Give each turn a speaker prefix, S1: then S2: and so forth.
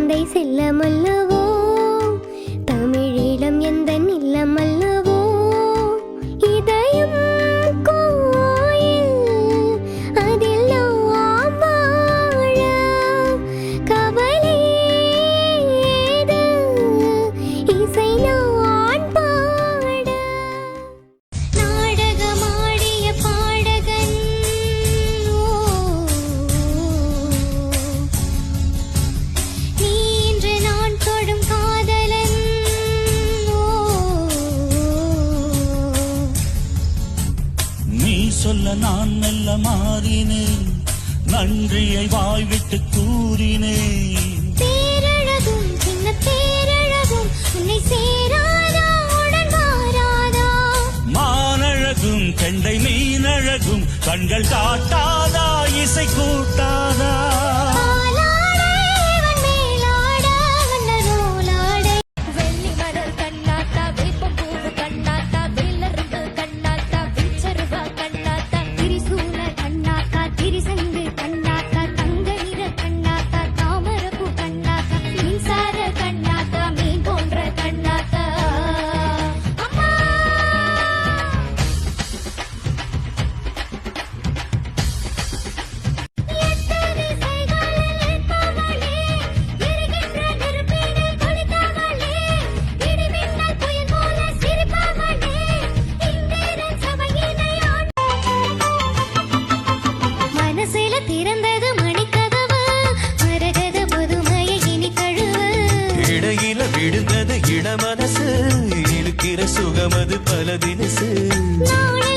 S1: தந்தை செல்லமல்லவோ, தமிழீழம் எந்த நிலமல்லவோ, இதயம் கோயில் அதில் நாம் வாழ கவலை ஏது, இசை நான் பாட. நாடகமாடிய பாடகன் நீ, இன்று நான் தொடும் காதலன்.
S2: நீ சொல்ல நான் மெல்ல மாறினேன், நன்றியை வாய்விட்டு கூறினேன்.
S1: பேரழகும் சின்ன பேரழகும் உன்னை சேராதா, உடன் மாறாதா.
S2: மானழகும் கெண்டை மீனழகும் கண்கள் காட்டாதா, இசை கூட்டாதா.
S1: பாலாடை இவன் மேலாட வண்ணரோலாடை. வெள்ளி மலர் கண்ணாத்தா, வேப்பம்பூவு கண்ணாத்தா, வேலரும்பு கண்ணாத்தா, விச்சருவா கண்ணாத்தா, திரிசூல கண்ணாத்தா, திரிசங்கு கண்ணாத்தா, தங்க நிற கண்ணாத்தா, தாமரப்பூ கண்ணாத்தா, மின்சார கண்ணாத்தா, மீன் போன்ற கண்ணாத்தா. அம்மா எத்தனை செய்களில் இருப்பவளே, எரிகின்ற நெருப்பினில் கொளுத்தவளே, இடிமின்னல் புயல் போல சிரிப்பவளே, இந்திரன் சபையினை மனசில திறந்தது மணிக்கதவு, மரகத புதுமையை இனி தழுவு.
S3: இடையில விழுந்தது இளமனசு, இருக்கிற சுகமது பல தினசு.
S1: நாளை